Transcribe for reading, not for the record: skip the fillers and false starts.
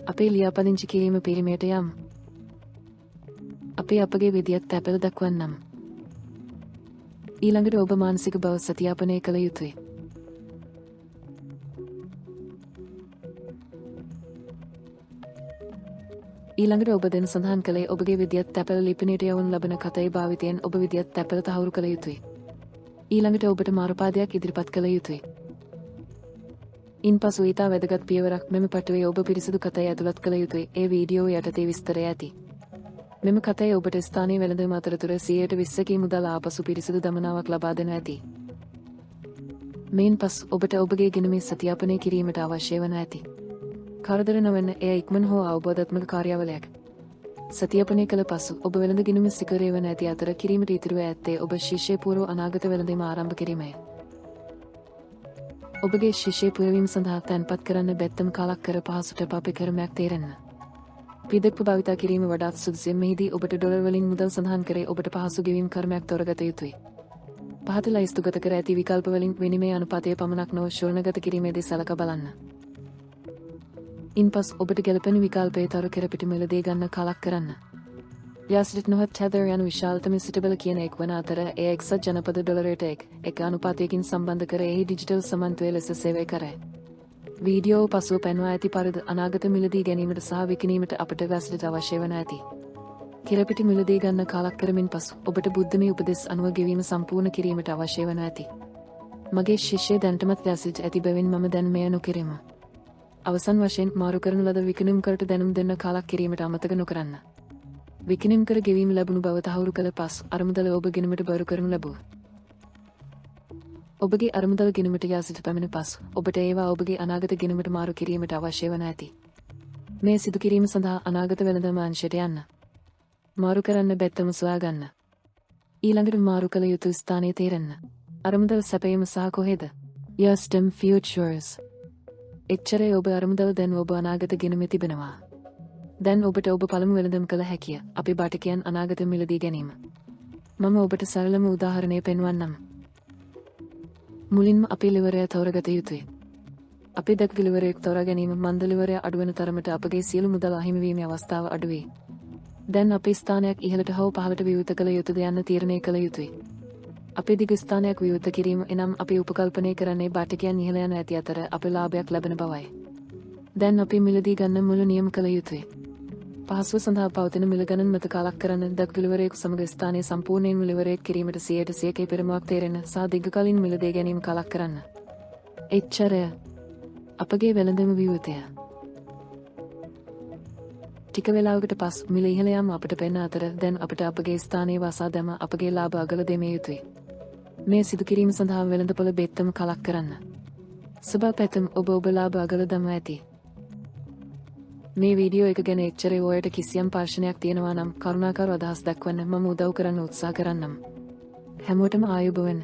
අපේ ලියාපදිංචි කිරීම පිරිමයට යම්. අපේ අපගේ විදියත් තැපැල් දක්වන්නම්. ඊළඟට ඔබ මානසික බව සතියාපනය කළ යුතුයි. ඊළඟට ඔබ දැන් සඳහන් කළේ ඔබගේ විදියත් තැපැල් ලිපිනයට යවනු ලබන කතයි භාවිතයෙන් ඔබ විදියත් තැපැල් තහවුරු කළ යුතුයි. ඊළඟට ඔබට මාරුපාදයක් ඉදිරිපත් කළ යුතුයි. ඉන්පසු ඊතා වැදගත් පියවරක් මෙම පටුවේ ඔබ පිරිසිදු කතයි ඇතුළත් කළ යුතුයි. ඒ වීඩියෝ යටතේ විස්තරය ඇති. මෙම කතයි ඔබට ස්ථානීය වෙළඳම අතරතුර 120කී මුදල් ආපසු පිරිසිදු දමනාවක් ලබා දෙනු ඇති. මෙයින් පසු ඔබට ඔබගේ ගිණුමේ සතියාපනය කිරීමට අවශ්‍ය වන ඇති. කරදර නොවන එය ඉක්මන හෝ අවබෝධාත්මක කාර්යාවලයක්. සතියාපනය කළ පසු ඔබ වෙළඳ ගිණුමේ සිකරය වන ඇති අතර කිරීමට ඉතිරිව ඇත්තේ ඔබ ශිෂ්‍ය පූර්ව අනාගත වෙළඳීම ආරම්භ කිරීමය. ඔබගේ ශිෂ්‍ය පුරවීම සඳහා තැන්පත් කරන්න බැත්තම කාලක් කර පහසුට පාපේ කර්මයක් තේරෙන්න. පිදෙක්ප භාවිතා කිරීම වඩාත් සුදුසුය. මෙහිදී ඔබට ඩොලර් වලින් මුදල් සඳහන් කරේ ඔබට පහසු ගෙවීම් කර්මයක් තෝරගත යුතුයි. පහත ලයිස්තුගත කර ඇති විකල්ප වලින් විනිමය අනුපාතය පමණක් නොව ශූන්‍යගත කිරීමේදී සලකා බලන්න. ඉන්පසු ඔබට ගැළපෙන විකල්පය තරු කර පිට මිලදී ගන්න කාලක් කරන්න. යාස්ඩිට් නොහත් ටැදර් යන විශාලතම සිටබල කියන එක් වන අතර එය එක්සත් ජනපද ඩොලරයට එක අනුපාතයකින් සම්බන්ධ කර එහි ඩිජිටල් සමන්තුවේ ලෙස සේවය කරයි. වීඩියෝ පසුව පැන්වා ඇති පරිදි අනාගත මිලදී ගැනීමට සහ විකිණීමට අපට වැස්ඩිට් අවශ්‍ය වන ඇති. කිරපිටි මිලදී ගන්න කාලක් කරමින් පසු ඔබට බුද්ධමය උපදෙස් අනුව ගෙවීම සම්පූර්ණ කිරීමට අවශ්‍ය වන ඇති. මගේ ශිෂ්‍ය දැනටමත් වැස්ඩිට් ඇති බැවින් මම දැන් මෙය නොකිරීම. අවසන් වශයෙන් මාරු කරන ලද විකිණුම් කරට දැනුම් දෙන්න කාලක් කිරීමට අමතක නොකරන්න. විකිණුම් කර ගෙවීම ලැබුණු බව තහවුරු කළ පසු අරමුදල ඔබ ගිණුමට බරු කරනු ලැබුව. ඔබගේ අරමුදල් ගිණුමට යා සිට පැමිණ පසු ඔබට ඒවා ඔබගේ අනාගත ගිණුමට මාරු කිරීමට අවශ්‍ය වන ඇති. මේ සිදු කිරීම සඳහා අනාගත වෙළඳාම අංශයට යන්න. මාරු කරන්න බැත්තම සොයා ගන්න. ඊළඟට මාරු කළ යුතු ස්ථානය තේරෙන්න. අරමුදල් සැපයීම සහ කොහෙද? Yastem Futures. එච්චරේ ඔබ අරමුදල් දැන් ඔබ අනාගත ගිණුමේ තිබෙනවා. දැන් ඔබට ඔබ පළමු වෙළඳම් කළ හැකිය. අපි බටකයන් අනාගත මිලදී ගැනීම. මම ඔබට සරලම උදාහරණය පෙන්වන්නම්. මුලින්ම අපි ලිවරය තෝරගත යුතුයි. අපි දක්වපු ලිවරයක් තෝරා ගැනීම මන්ද ලිවරය අඩුවන තරමට අපගේ සියලු මුදල් අහිමි වීමේ අවස්ථාව අඩු වේ. දැන් අපි ස්ථානයක් ඉහළට හෝ පහළට විවෘත කළ යුතුද යන්න තීරණය කළ යුතුයි. අපි දිග ස්ථානයක් විවෘත කිරීම එනම් අපි උපකල්පනය කරන්නේ බටකයන් ඉහළ යන ඇති අතර අපේ ලාභයක් ලැබෙන බවයි. දැන් අපි මිලදී ගන්න මුළු නියම කළ යුතුයි. පහසුව සඳහා පවතින මිල ගණන් මත කාලක් කරන්න දක්වපු ලිවරයක සමග ස්ථානයේ සම්පූර්ණයෙන් ලිවරයක් කිරීමට 100% පෙරමුවක් තේරෙන සහ දීර්ඝකාලීන මිලදී ගැනීම කාලක් කරන්න. එච්චරය. අපගේ වෙළඳම විවෘතය. ටික වේලාවකට පසු මිල ඉහළ යාම අපට පෙනෙන අතර දැන් අපට අපගේ ස්ථානයේ වසා දැම අපගේ ලාභ අගල දෙමිය යුතුයි. මේ සිදු කිරීම සඳහා වෙළඳපොළ බෙත්තම කලක් කරන්න. සුබ පැතුම් ඔබ ලාභ අගල දම ඇති. මේ වීඩියෝ එක ගැන එච්චරේ ඔයාලට කිසියම් ප්‍රශ්නයක් තියෙනවා නම් කරුණාකරව අදහස් දක්වන්න මම උදව් කරන්න උත්සාහ කරන්නම්. හැමෝටම ආයුබෝවන්.